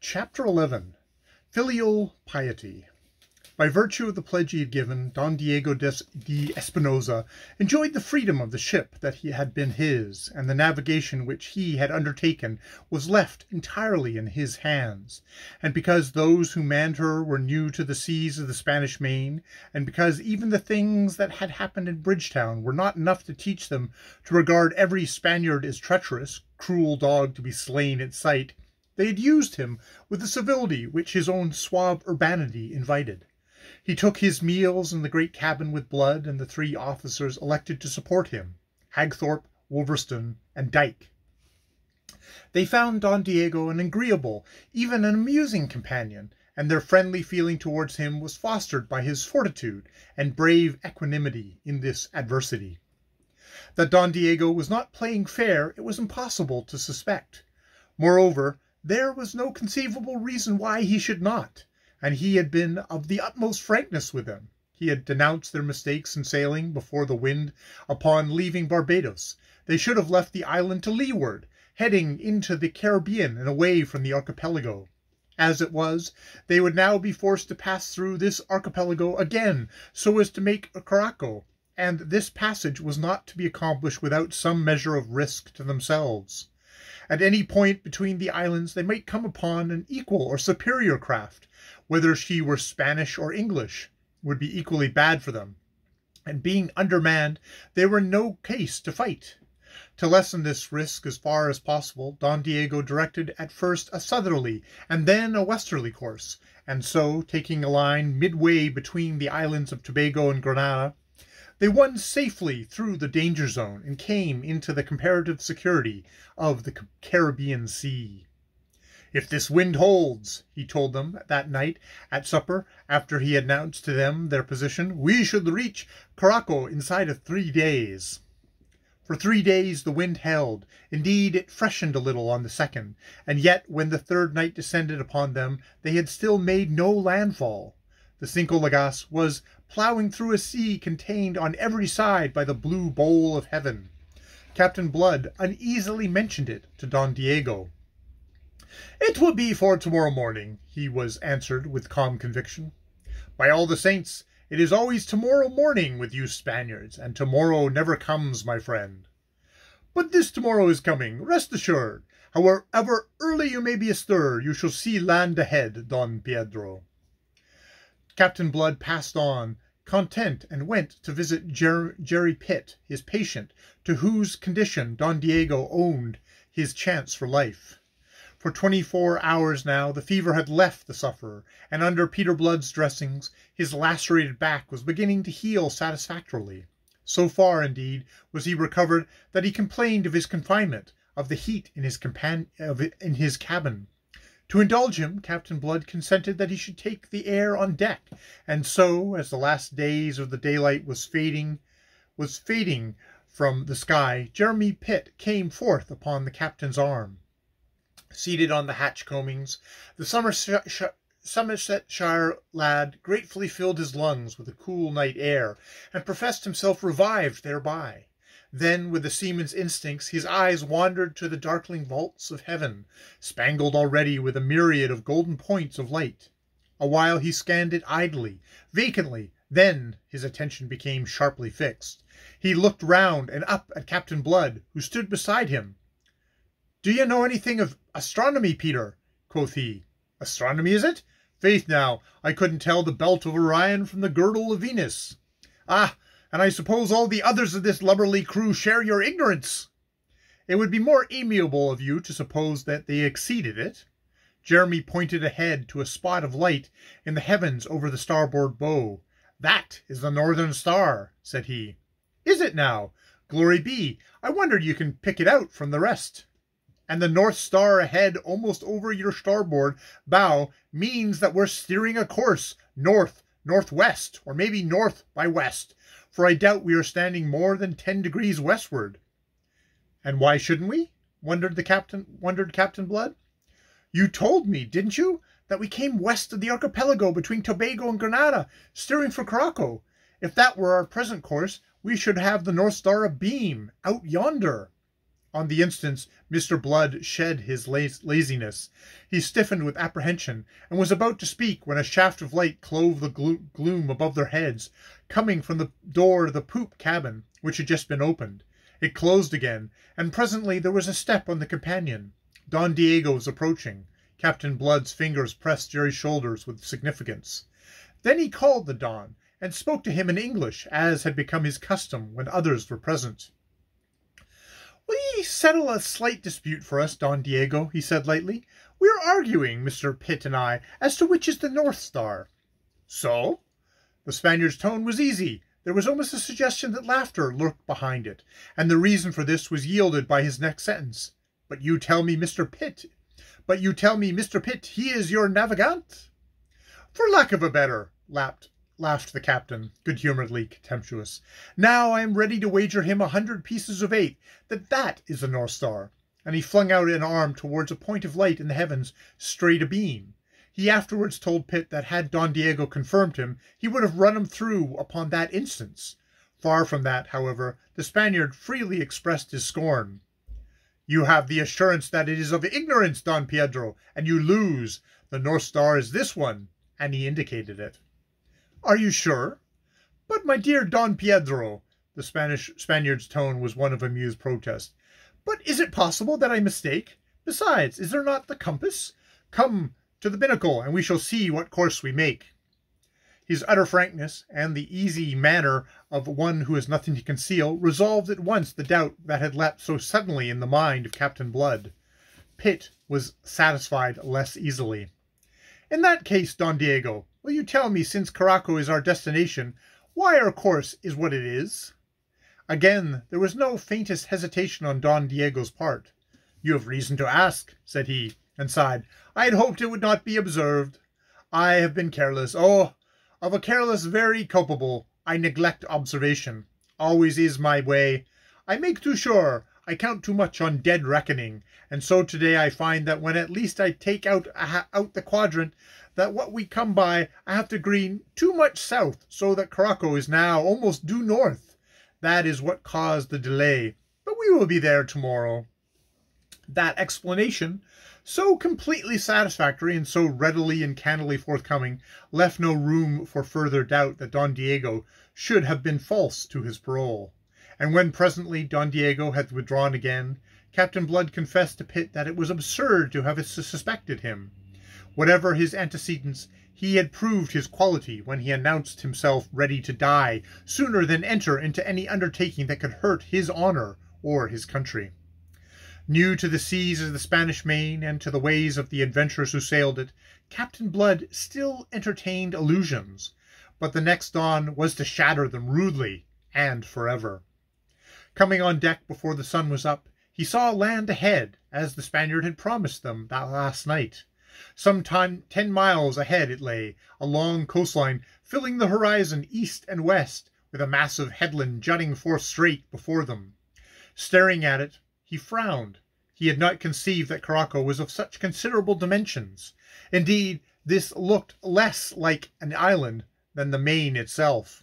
Chapter 11. Filial Piety. By virtue of the pledge he had given, Don Diego de Espinosa enjoyed the freedom of the ship that had been his, and the navigation which he had undertaken was left entirely in his hands. And because those who manned her were new to the seas of the Spanish Main, and because even the things that had happened in Bridgetown were not enough to teach them to regard every Spaniard as treacherous, cruel dog to be slain at sight, they had used him with the civility which his own suave urbanity invited. He took his meals in the great cabin with Blood and the three officers elected to support him, Hagthorpe, Wolverstone, and Dyke. They found Don Diego an agreeable, even an amusing companion, and their friendly feeling towards him was fostered by his fortitude and brave equanimity in this adversity. That Don Diego was not playing fair it was impossible to suspect. Moreover, there was no conceivable reason why he should not, and he had been of the utmost frankness with them. He had denounced their mistakes in sailing before the wind upon leaving Barbados. They should have left the island to leeward, heading into the Caribbean and away from the archipelago. As it was, they would now be forced to pass through this archipelago again, so as to make Curaçao, and this passage was not to be accomplished without some measure of risk to themselves. At any point between the islands they might come upon an equal or superior craft, whether she were Spanish or English, would be equally bad for them, and being undermanned, they were in no case to fight. To lessen this risk as far as possible, Don Diego directed at first a southerly and then a westerly course, and so, taking a line midway between the islands of Tobago and Grenada, they won safely through the danger zone and came into the comparative security of the Caribbean Sea. "If this wind holds," he told them that night at supper, after he had announced to them their position, "we should reach Curaçao inside of 3 days." For 3 days the wind held. Indeed, it freshened a little on the second, and yet when the third night descended upon them, they had still made no landfall. The Cinco Llagas was ploughing through a sea contained on every side by the blue bowl of heaven. Captain Blood uneasily mentioned it to Don Diego. "It will be for tomorrow morning," he was answered with calm conviction. "By all the saints, it is always tomorrow morning with you Spaniards, and tomorrow never comes, my friend." "But this tomorrow is coming, rest assured. However early you may be astir, you shall see land ahead, Don Pedro." Captain Blood passed on, content, and went to visit Jerry Pitt, his patient, to whose condition Don Diego owned his chance for life. For 24 hours now the fever had left the sufferer, and under Peter Blood's dressings his lacerated back was beginning to heal satisfactorily. So far, indeed, was he recovered that he complained of his confinement, of the heat in his cabin. To indulge him, Captain Blood consented that he should take the air on deck, and so, as the last days of the daylight was fading from the sky, Jeremy Pitt came forth upon the captain's arm. Seated on the hatch coamings, the Somersetshire lad gratefully filled his lungs with the cool night air, and professed himself revived thereby. Then, with the seaman's instincts, his eyes wandered to the darkling vaults of heaven, spangled already with a myriad of golden points of light. Awhile he scanned it idly, vacantly, then his attention became sharply fixed. He looked round and up at Captain Blood, who stood beside him. "Do you know anything of astronomy, Peter?" quoth he. "Astronomy, is it? Faith now, I couldn't tell the belt of Orion from the girdle of Venus. Ah, and I suppose all the others of this lubberly crew share your ignorance. It would be more amiable of you to suppose that they exceeded it." Jeremy pointed ahead to a spot of light in the heavens over the starboard bow. "That is the Northern Star," said he. "Is it now? Glory be, I wonder you can pick it out from the rest. And the North Star ahead almost over your starboard bow means that we're steering a course north, northwest, or maybe north by west, for I doubt we are standing more than 10 degrees westward." "And why shouldn't we?" wondered Captain Blood. "You told me, didn't you, that we came west of the archipelago between Tobago and Grenada, steering for Curaçao. If that were our present course, we should have the North Star abeam, out yonder." On the instant, Mr. Blood shed his laziness. He stiffened with apprehension, and was about to speak when a shaft of light clove the gloom above their heads, coming from the door of the poop cabin, which had just been opened. It closed again, and presently there was a step on the companion. Don Diego was approaching. Captain Blood's fingers pressed Jerry's shoulders with significance. Then he called the Don, and spoke to him in English, as had become his custom when others were present. "Will ye settle a slight dispute for us, Don Diego?" he said lightly. "We are arguing, Mr. Pitt and I, as to which is the North Star." "So?" The Spaniard's tone was easy. There was almost a suggestion that laughter lurked behind it, and the reason for this was yielded by his next sentence. But you tell me Mr. Pitt, he is your navigant?" "For lack of a better," laughed the captain, good-humouredly contemptuous. "Now I am ready to wager him 100 pieces of 8 that is the North Star." And he flung out an arm towards a point of light in the heavens, straight abeam. He afterwards told Pitt that had Don Diego confirmed him, he would have run him through upon that instant. Far from that, however, the Spaniard freely expressed his scorn. "You have the assurance that it is of ignorance, Don Pedro, and you lose. The North Star is this one," and he indicated it. "Are you sure?" "But, my dear Don Pedro," the Spaniard's tone was one of amused protest. "But is it possible that I mistake? Besides, is there not the compass? Come to the binnacle, and we shall see what course we make." His utter frankness, and the easy manner of one who has nothing to conceal, resolved at once the doubt that had leapt so suddenly in the mind of Captain Blood. Pitt was satisfied less easily. "In that case, Don Diego, will you tell me, since Caraco is our destination, why our course is what it is?" Again there was no faintest hesitation on Don Diego's part. "You have reason to ask," said he, and sighed. "I had hoped it would not be observed. I have been careless. Oh, of a careless very culpable. I neglect observation. Always is my way. I make too sure. I count too much on dead reckoning. And so today I find that when at least I take out the quadrant, that what we come by, I have to green too much south, so that Caraco is now almost due north. That is what caused the delay. But we will be there tomorrow." That explanation, so completely satisfactory and so readily and candidly forthcoming, left no room for further doubt that Don Diego should have been false to his parole. And when presently Don Diego had withdrawn again, Captain Blood confessed to Pitt that it was absurd to have suspected him. Whatever his antecedents, he had proved his quality when he announced himself ready to die sooner than enter into any undertaking that could hurt his honour or his country. New to the seas of the Spanish Main and to the ways of the adventurers who sailed it, Captain Blood still entertained illusions, but the next dawn was to shatter them rudely and forever. Coming on deck before the sun was up, he saw land ahead, as the Spaniard had promised them that last night. Some 10 miles ahead it lay, a long coastline filling the horizon east and west, with a massive headland jutting forth straight before them. Staring at it, he frowned. He had not conceived that Caraco was of such considerable dimensions. Indeed, this looked less like an island than the main itself.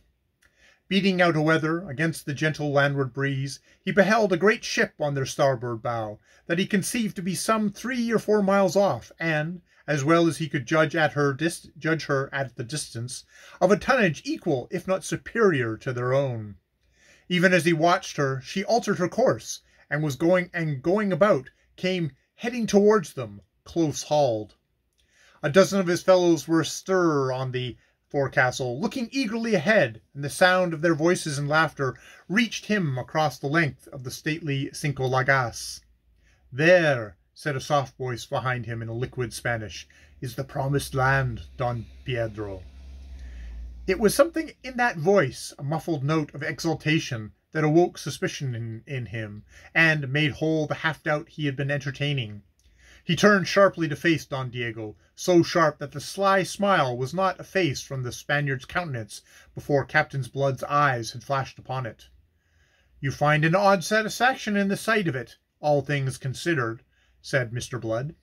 Beating out a weather against the gentle landward breeze, he beheld a great ship on their starboard bow, that he conceived to be some 3 or 4 miles off, and, as well as he could judge her at the distance, of a tonnage equal, if not superior, to their own. Even as he watched her, she altered her course, and was going about, came heading towards them, close-hauled. A dozen of his fellows were astir on the forecastle, looking eagerly ahead, and the sound of their voices and laughter reached him across the length of the stately Cinco Llagas. "There," said a soft voice behind him in a liquid Spanish, "is the promised land, Don Pedro." It was something in that voice, a muffled note of exultation, that awoke suspicion in him, and made whole the half-doubt he had been entertaining. He turned sharply to face Don Diego, so sharp that the sly smile was not effaced from the Spaniard's countenance before Captain Blood's eyes had flashed upon it. "You find an odd satisfaction in the sight of it, all things considered," said Mr. Blood.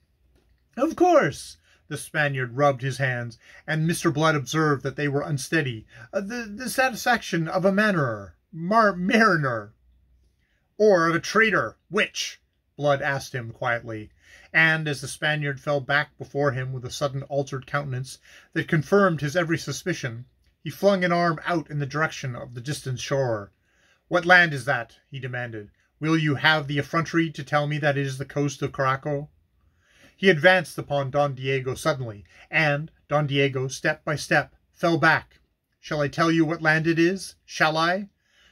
"Of course." The Spaniard rubbed his hands, and Mr. Blood observed that they were unsteady. The satisfaction of a mariner." or of a traitor? Which? Blood asked him quietly, and as the Spaniard fell back before him with a sudden altered countenance that confirmed his every suspicion, he flung an arm out in the direction of the distant shore. "What land is that?" he demanded. "Will you have the effrontery to tell me that it is the coast of Caraco?" He advanced upon Don Diego suddenly, and Don Diego, step by step, fell back. "Shall I tell you what land it is? Shall I?"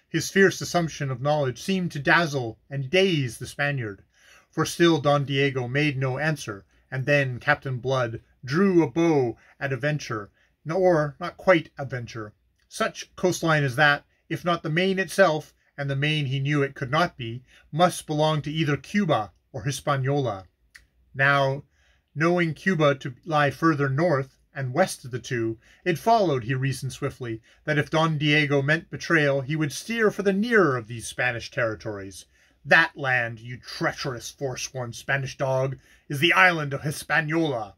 His fierce assumption of knowledge seemed to dazzle and daze the Spaniard, for still Don Diego made no answer, and then Captain Blood drew a bow at a venture, or not quite a venture. Such coastline as that, if not the main itself, and the main he knew it could not be, must belong to either Cuba or Hispaniola. Now, knowing Cuba to lie further north and west of the two, it followed, he reasoned swiftly, that if Don Diego meant betrayal, he would steer for the nearer of these Spanish territories. "That land, you treacherous, forsworn Spanish dog, is the island of Hispaniola."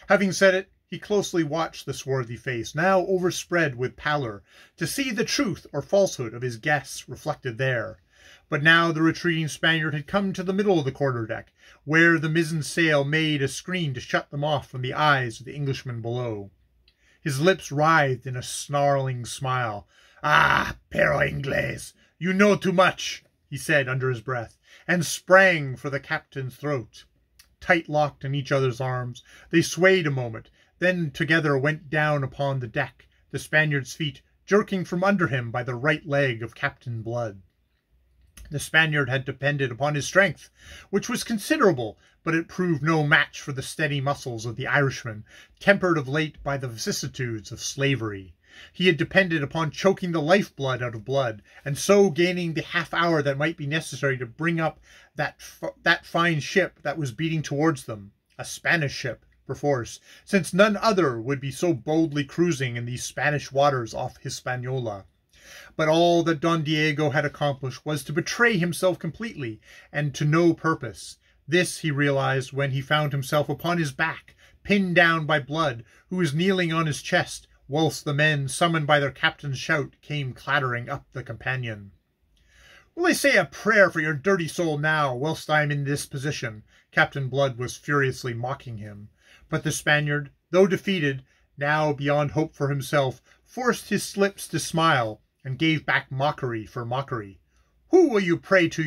Having said it, he closely watched the swarthy face, now overspread with pallor, to see the truth or falsehood of his guess reflected there. But now the retreating Spaniard had come to the middle of the quarter-deck, where the mizzen sail made a screen to shut them off from the eyes of the Englishmen below. His lips writhed in a snarling smile. "Ah, pero Inglés, you know too much," he said under his breath, and sprang for the captain's throat. Tight locked in each other's arms, they swayed a moment, then together went down upon the deck, the Spaniard's feet jerking from under him by the right leg of Captain Blood. The Spaniard had depended upon his strength, which was considerable, but it proved no match for the steady muscles of the Irishman, tempered of late by the vicissitudes of slavery. He had depended upon choking the life-blood out of Blood, and so gaining the half-hour that might be necessary to bring up that fine ship that was beating towards them, a Spanish ship, perforce, since none other would be so boldly cruising in these Spanish waters off Hispaniola. But all that Don Diego had accomplished was to betray himself completely, and to no purpose. This he realized when he found himself upon his back, pinned down by Blood, who was kneeling on his chest, whilst the men, summoned by their captain's shout, came clattering up the companion. "Will I say a prayer for your dirty soul now, whilst I am in this position?" Captain Blood was furiously mocking him. But the Spaniard, though defeated, now beyond hope for himself, forced his lips to smile, and gave back mockery for mockery. Who will you pray for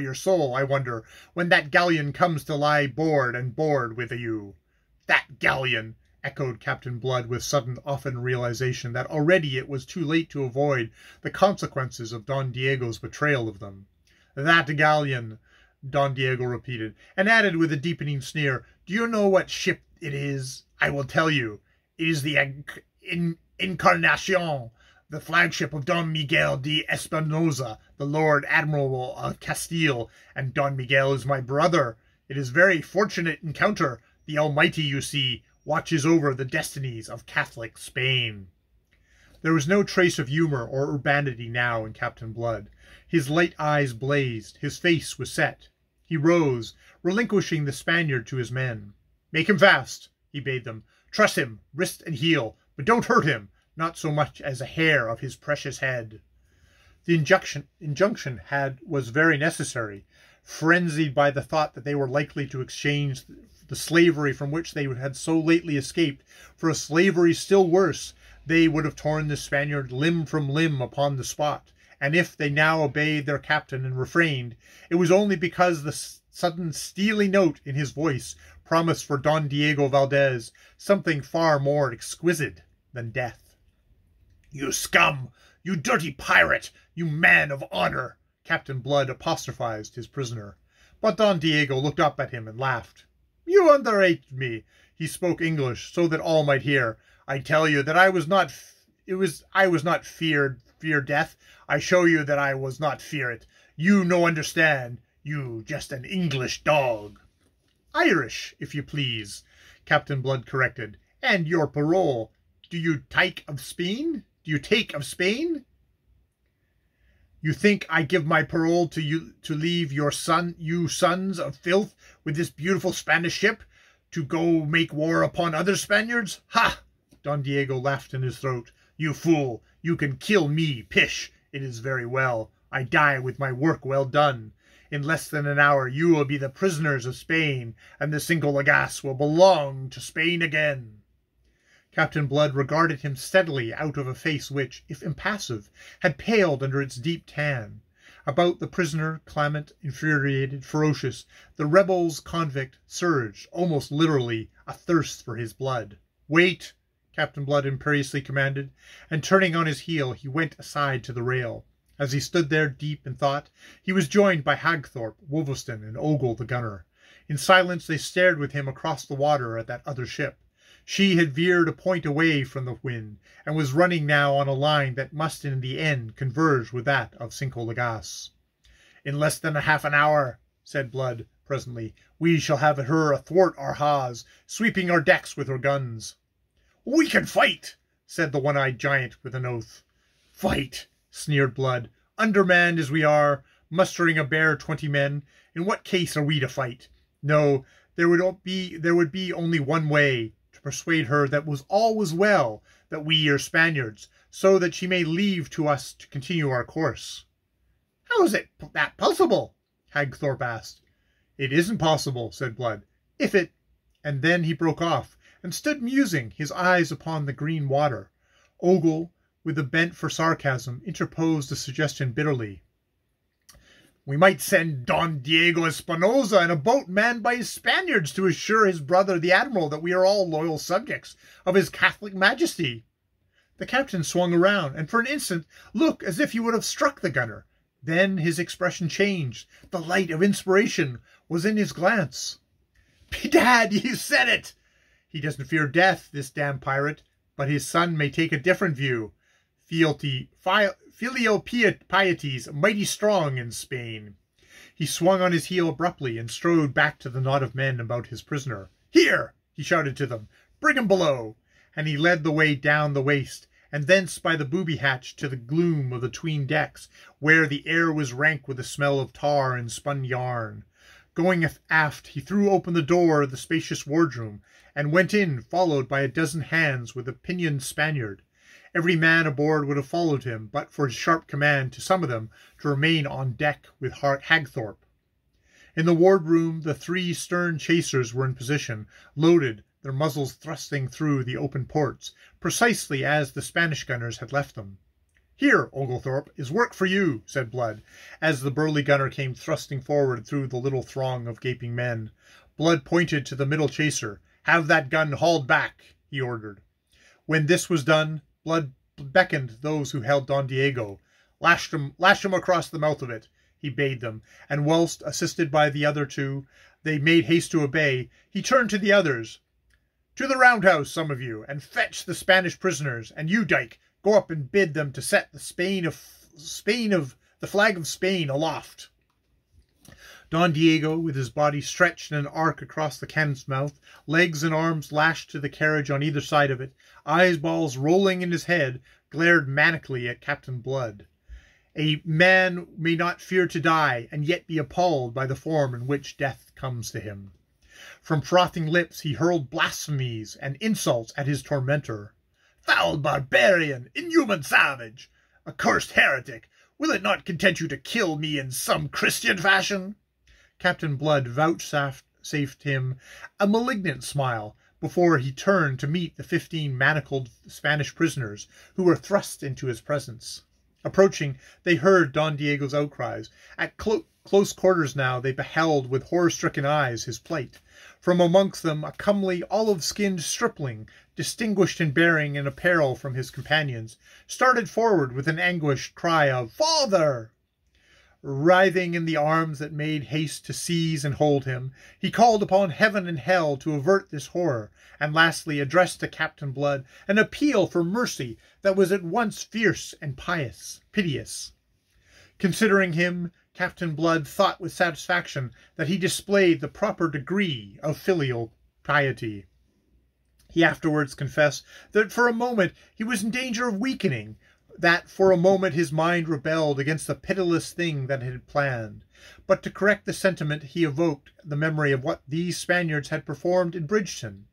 your soul, I wonder, when that galleon comes to lie board with you?" "That galleon!" echoed Captain Blood with sudden often realization that already it was too late to avoid the consequences of Don Diego's betrayal of them. "That galleon," Don Diego repeated, and added with a deepening sneer, "Do you know what ship it is? I will tell you. It is the Encarnacion, the flagship of Don Miguel de Espinosa, the Lord Admiral of Castile, and Don Miguel is my brother. It is a very fortunate encounter. The Almighty, you see, watches over the destinies of Catholic Spain." There was no trace of humor or urbanity now in Captain Blood. His light eyes blazed, his face was set. He rose, relinquishing the Spaniard to his men. "Make him fast," he bade them. "Truss him, wrist and heel, but don't hurt him, not so much as a hair of his precious head." The injunction was very necessary. Frenzied by the thought that they were likely to exchange the slavery from which they had so lately escaped for a slavery still worse, they would have torn the Spaniard limb from limb upon the spot, and if they now obeyed their captain and refrained, it was only because the sudden steely note in his voice promised for Don Diego Valdez something far more exquisite than death. "You scum! You dirty pirate! You man of honor!" Captain Blood apostrophized his prisoner. But Don Diego looked up at him and laughed. "You underrate me." He spoke English so that all might hear. "I tell you that I was not fear death. I show you that I was not fear it. You no understand. You just an English dog." "Irish, if you please," Captain Blood corrected. "And your parole. Do you take of Spain? You think I give my parole to you to leave you sons of filth with this beautiful Spanish ship, to go make war upon other Spaniards? Ha!" Don Diego laughed in his throat. "You fool! You can kill me, pish! It is very well. I die with my work well done. In less than an hour you will be the prisoners of Spain, and the Cinco Llagas will belong to Spain again." Captain Blood regarded him steadily out of a face which, if impassive, had paled under its deep tan. About the prisoner, clamant, infuriated, ferocious, the rebel's convict surged, almost literally, athirst for his blood. "Wait!" Captain Blood imperiously commanded, and turning on his heel, he went aside to the rail. As he stood there deep in thought, he was joined by Hagthorpe, Wolveston, and Ogle the gunner. In silence they stared with him across the water at that other ship. She had veered a point away from the wind, and was running now on a line that must in the end converge with that of Cinco Llagas. "In less than half an hour," said Blood presently, "we shall have her athwart our hawse, sweeping our decks with her guns." "We can fight," said the one-eyed giant with an oath. "Fight!" sneered Blood. "Undermanned as we are, mustering a bare 20 men, in what case are we to fight? No, there would be only one way, to persuade her that all was well, that we are Spaniards, so that she may leave to us to continue our course." "How is it that possible?" Hagthorpe asked. "It isn't possible," said Blood. "If it—" And then he broke off, and stood musing, his eyes upon the green water. Ogle, with a bent for sarcasm, interposed a suggestion bitterly. "We might send Don Diego Espinosa in a boat manned by his Spaniards to assure his brother the admiral that we are all loyal subjects of his Catholic Majesty." The captain swung around, and for an instant looked as if he would have struck the gunner. Then his expression changed. The light of inspiration was in his glance. "Bedad, you said it! He doesn't fear death, this damned pirate, but his son may take a different view. Filial piety's mighty strong in Spain." He swung on his heel abruptly and strode back to the knot of men about his prisoner. "Here!" he shouted to them. "Bring him below!" And he led the way down the waist, and thence by the booby hatch to the gloom of the 'tween decks, where the air was rank with the smell of tar and spun yarn. Going aft, he threw open the door of the spacious wardroom, and went in, followed by a dozen hands with a pinioned Spaniard. Every man aboard would have followed him, but for his sharp command to some of them to remain on deck with Hagthorpe. In the wardroom, the 3 stern chasers were in position, loaded, their muzzles thrusting through the open ports, precisely as the Spanish gunners had left them. "Here, Oglethorpe, is work for you," said Blood, as the burly gunner came thrusting forward through the little throng of gaping men. Blood pointed to the middle chaser. "Have that gun hauled back," he ordered. When this was done, Blood beckoned those who held Don Diego. Lash him across the mouth of it," he bade them, and whilst, assisted by the other 2, they made haste to obey, he turned to the others. "To the roundhouse, some of you, and fetch the Spanish prisoners, and you, Dyke, go up and bid them to set the flag of Spain aloft." Don Diego, with his body stretched in an arc across the cannon's mouth, legs and arms lashed to the carriage on either side of it, eyeballs rolling in his head, glared manically at Captain Blood. A man may not fear to die, and yet be appalled by the form in which death comes to him. From frothing lips he hurled blasphemies and insults at his tormentor. "Foul barbarian! Inhuman savage! Accursed heretic! Will it not content you to kill me in some Christian fashion?" Captain Blood vouchsafed him a malignant smile before he turned to meet the 15 manacled Spanish prisoners who were thrust into his presence. Approaching, they heard Don Diego's outcries. At close quarters now they beheld with horror-stricken eyes his plight. From amongst them a comely, olive-skinned stripling, distinguished in bearing and apparel from his companions, started forward with an anguished cry of "Father!" Writhing in the arms that made haste to seize and hold him, he called upon heaven and hell to avert this horror, and lastly addressed to Captain Blood an appeal for mercy that was at once fierce and piteous. Considering him, Captain Blood thought with satisfaction that he displayed the proper degree of filial piety. He afterwards confessed that for a moment he was in danger of weakening, that for a moment his mind rebelled against the pitiless thing that it had planned. But to correct the sentiment he evoked the memory of what these Spaniards had performed in Bridgeton.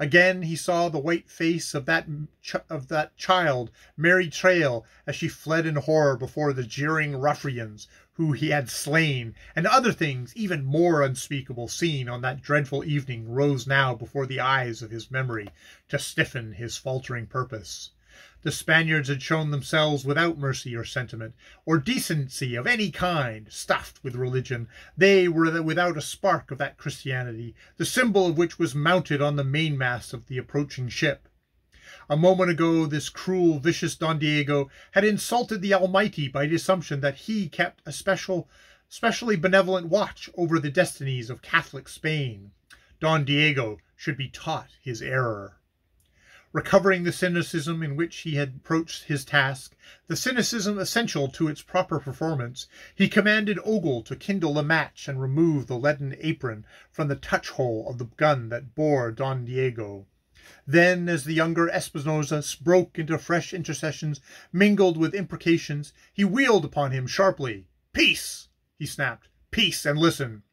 Again he saw the white face of that child, Mary Trail, as she fled in horror before the jeering ruffians who he had slain, and other things even more unspeakable seen on that dreadful evening rose now before the eyes of his memory to stiffen his faltering purpose. The Spaniards had shown themselves without mercy or sentiment, or decency of any kind, stuffed with religion. They were without a spark of that Christianity, the symbol of which was mounted on the mainmast of the approaching ship. A moment ago this cruel, vicious Don Diego had insulted the Almighty by the assumption that he kept a specially benevolent watch over the destinies of Catholic Spain. Don Diego should be taught his error. Recovering the cynicism in which he had approached his task, the cynicism essential to its proper performance, he commanded Ogle to kindle a match and remove the leaden apron from the touch-hole of the gun that bore Don Diego. Then, as the younger Espinosa broke into fresh intercessions mingled with imprecations, he wheeled upon him sharply. "Peace!" he snapped. "Peace, and listen.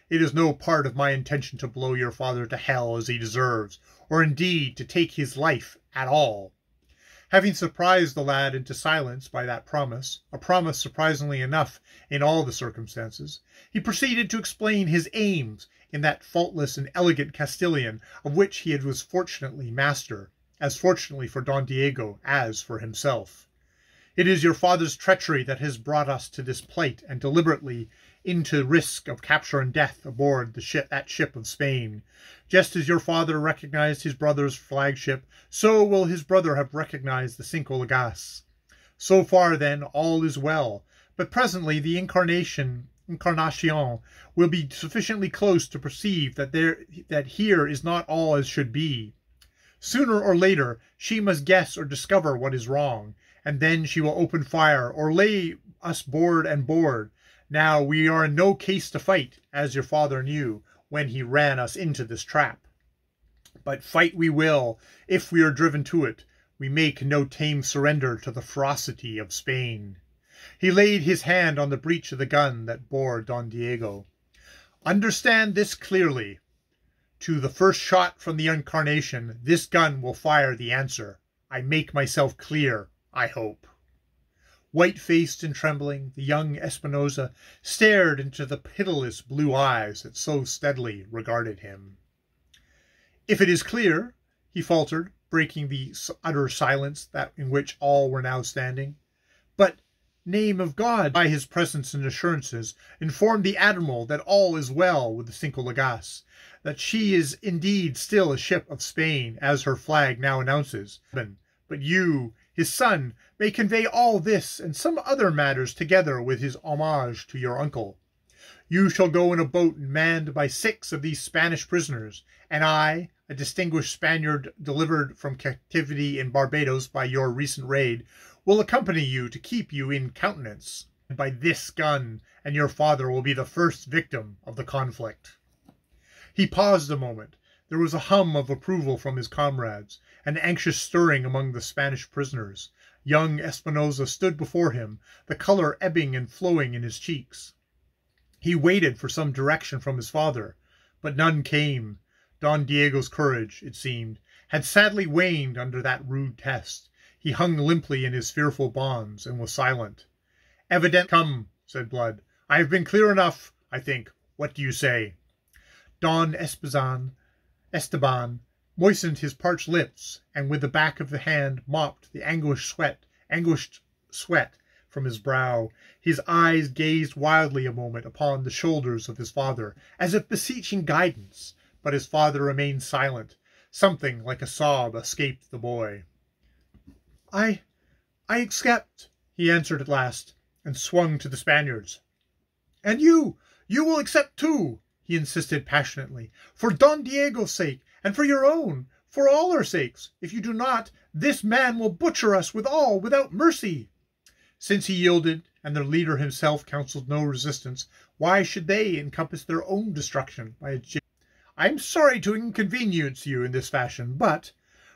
It is no part of my intention to blow your father to hell as he deserves, or indeed to take his life at all." Having surprised the lad into silence by that promise, a promise surprisingly enough in all the circumstances, he proceeded to explain his aims in that faultless and elegant Castilian of which he was fortunately master, as fortunately for Don Diego as for himself. "It is your father's treachery that has brought us to this plight, and deliberately into risk of capture and death aboard that ship of Spain. Just as your father recognized his brother's flagship, so will his brother have recognized the Cinco Llagas. So far, then, all is well, but presently the Encarnacion will be sufficiently close to perceive that here is not all as should be. Sooner or later she must guess or discover what is wrong, and then she will open fire or lay us board and board. Now we are in no case to fight, as your father knew, when he ran us into this trap. But fight we will, if we are driven to it. We make no tame surrender to the ferocity of Spain." He laid his hand on the breech of the gun that bore Don Diego. "Understand this clearly. To the first shot from the Encarnacion, this gun will fire the answer. I make myself clear, I hope." White-faced and trembling, the young Espinosa stared into the pitiless blue eyes that so steadily regarded him. "If it is clear," he faltered, breaking the utter silence in which all were now standing. "But, name of God, by his presence and assurances, inform the Admiral that all is well with the Cinco Llagas, that she is indeed still a ship of Spain, as her flag now announces. But you, his son, may convey all this and some other matters together with his homage to your uncle. You shall go in a boat manned by 6 of these Spanish prisoners, and I, a distinguished Spaniard delivered from captivity in Barbados by your recent raid, will accompany you to keep you in countenance by this gun, and your father will be the first victim of the conflict." He paused a moment. There was a hum of approval from his comrades, an anxious stirring among the Spanish prisoners. Young Espinosa stood before him, the color ebbing and flowing in his cheeks. He waited for some direction from his father, but none came. Don Diego's courage, it seemed, had sadly waned under that rude test. He hung limply in his fearful bonds, and was silent. "Come," said Blood. "I have been clear enough, I think. What do you say?" Don Esteban moistened his parched lips, and with the back of the hand mopped the anguished sweat from his brow. His eyes gazed wildly a moment upon the shoulders of his father, as if beseeching guidance, but his father remained silent. Something like a sob escaped the boy. I accept," he answered at last, and swung to the Spaniards. "And you will accept too," he insisted passionately, "for Don Diego's sake, and for your own, for all our sakes. If you do not, this man will butcher us without mercy." Since he yielded, and their leader himself counselled no resistance, why should they encompass their own destruction by a "I am sorry to inconvenience you in this fashion, but—"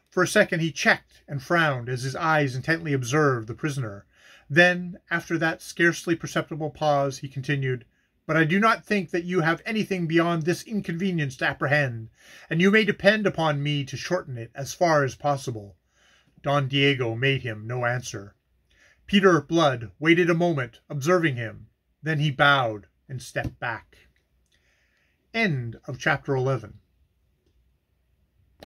For a second he checked and frowned as his eyes intently observed the prisoner. Then, after that scarcely perceptible pause, he continued, but I do not think that you have anything beyond this inconvenience to apprehend, and you may depend upon me to shorten it as far as possible." Don Diego made him no answer. Peter Blood waited a moment, observing him. Then he bowed and stepped back. End of chapter 11.